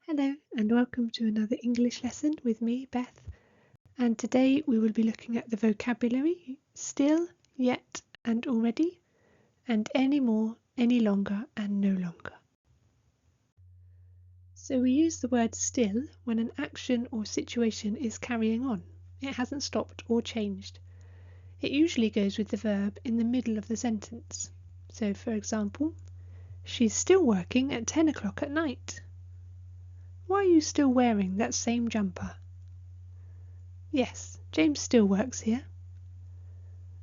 Hello and welcome to another English lesson with me, Beth. And today we will be looking at the vocabulary still, yet and already, and any more, any longer and no longer. So we use the word still when an action or situation is carrying on. It hasn't stopped or changed. It usually goes with the verb in the middle of the sentence. So for example, she's still working at 10 o'clock at night. Why are you still wearing that same jumper? Yes, James still works here.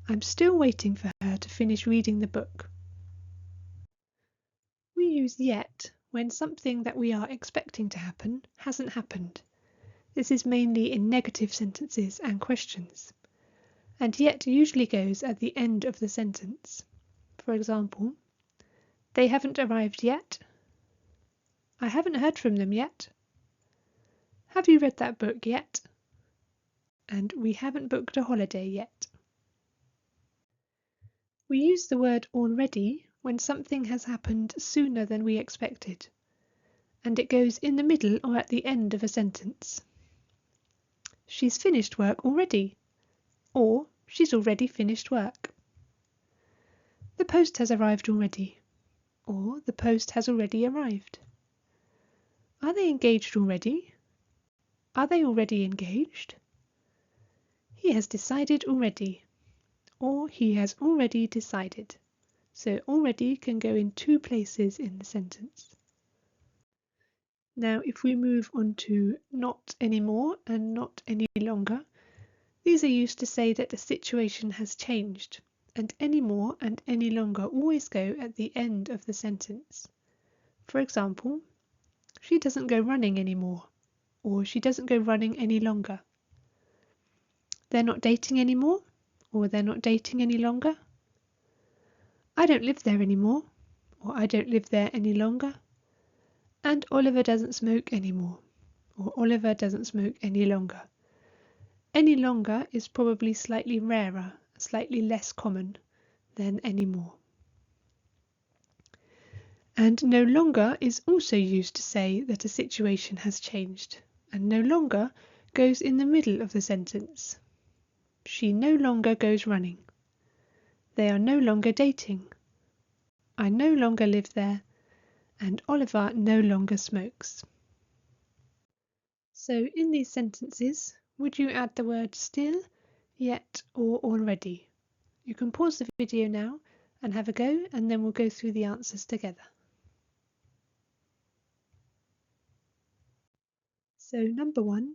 I'm still waiting for her to finish reading the book. We use yet when something that we are expecting to happen hasn't happened. This is mainly in negative sentences and questions. And yet usually goes at the end of the sentence. For example, they haven't arrived yet. I haven't heard from them yet. Have you read that book yet? And we haven't booked a holiday yet. We use the word already when something has happened sooner than we expected, and it goes in the middle or at the end of a sentence. She's finished work already, or she's already finished work. The post has arrived already, or the post has already arrived. Are they engaged already? Are they already engaged? He has decided already, or he has already decided. So already can go in two places in the sentence. Now if we move on to not anymore and not any longer, these are used to say that the situation has changed, and any more and any longer always go at the end of the sentence. For example, she doesn't go running anymore, or she doesn't go running any longer. They're not dating anymore, or they're not dating any longer. I don't live there anymore, or I don't live there any longer. And Oliver doesn't smoke anymore, or Oliver doesn't smoke any longer. Any longer is probably slightly rarer, slightly less common than any more. And no longer is also used to say that a situation has changed, and no longer goes in the middle of the sentence. She no longer goes running. They are no longer dating. I no longer live there, and Oliver no longer smokes. So in these sentences, would you add the word still, yet or already? You can pause the video now and have a go, and then we'll go through the answers together. So number 1,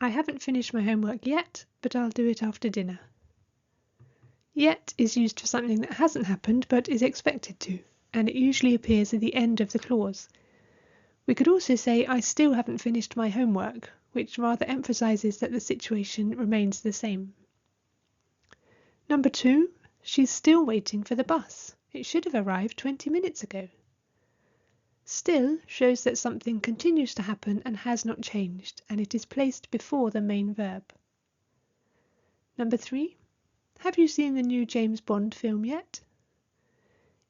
I haven't finished my homework yet, but I'll do it after dinner. Yet is used for something that hasn't happened but is expected to, and it usually appears at the end of the clause. We could also say I still haven't finished my homework, which rather emphasises that the situation remains the same. Number 2, she's still waiting for the bus. It should have arrived 20 minutes ago. Still shows that something continues to happen and has not changed, and it is placed before the main verb. Number 3, have you seen the new James Bond film yet?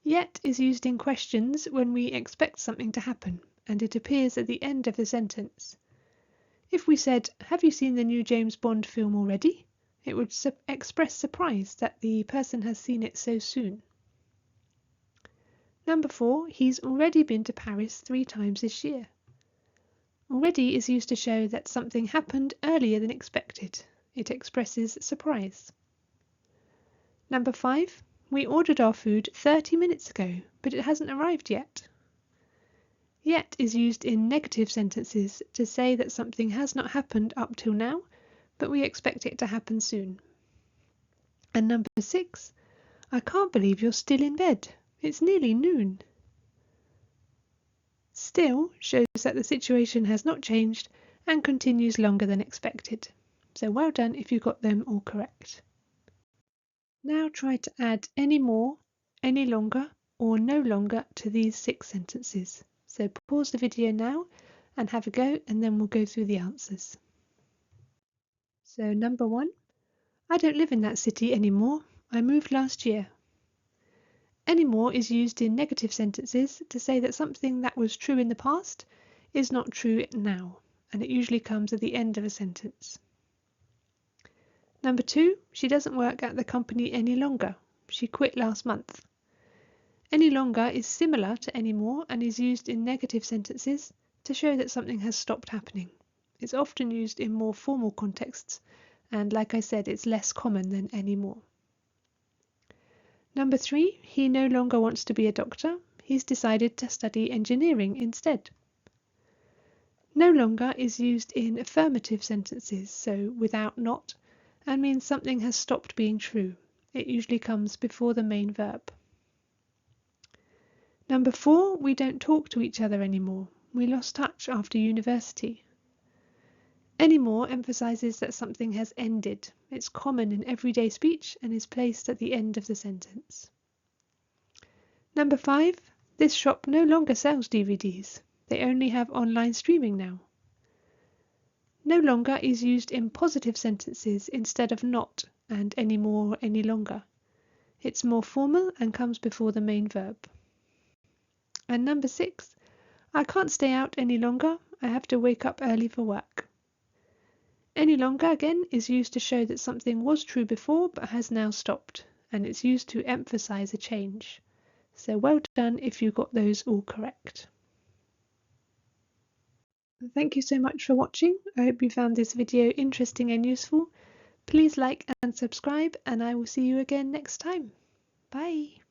Yet is used in questions when we expect something to happen, and it appears at the end of the sentence. If we said, have you seen the new James Bond film already? It would express surprise that the person has seen it so soon. Number 4, he's already been to Paris 3 times this year. Already is used to show that something happened earlier than expected. It expresses surprise. Number 5, we ordered our food 30 minutes ago, but it hasn't arrived yet. Yet is used in negative sentences to say that something has not happened up till now, but we expect it to happen soon. And number 6, I can't believe you're still in bed. It's nearly noon. Still shows that the situation has not changed and continues longer than expected. So well done if you got them all correct. Now try to add any more, any longer, or no longer to these 6 sentences. So pause the video now and have a go, and then we'll go through the answers. So number 1, I don't live in that city anymore. I moved last year. Any more is used in negative sentences to say that something that was true in the past is not true now, and it usually comes at the end of a sentence. Number 2, she doesn't work at the company any longer. She quit last month. Any longer is similar to any more and is used in negative sentences to show that something has stopped happening. It's often used in more formal contexts, and like I said, it's less common than any more. Number 3, he no longer wants to be a doctor. He's decided to study engineering instead. No longer is used in affirmative sentences, so without not, and means something has stopped being true. It usually comes before the main verb. Number 4, we don't talk to each other anymore. We lost touch after university. Anymore emphasizes that something has ended. It's common in everyday speech and is placed at the end of the sentence. Number 5, this shop no longer sells DVDs. They only have online streaming now. No longer is used in positive sentences instead of not and any more or any longer. It's more formal and comes before the main verb. And number 6, I can't stay out any longer. I have to wake up early for work. Any longer, again, is used to show that something was true before but has now stopped, and it's used to emphasize a change. So well done if you got those all correct. Thank you so much for watching. I hope you found this video interesting and useful. Please like and subscribe, and I will see you again next time. Bye!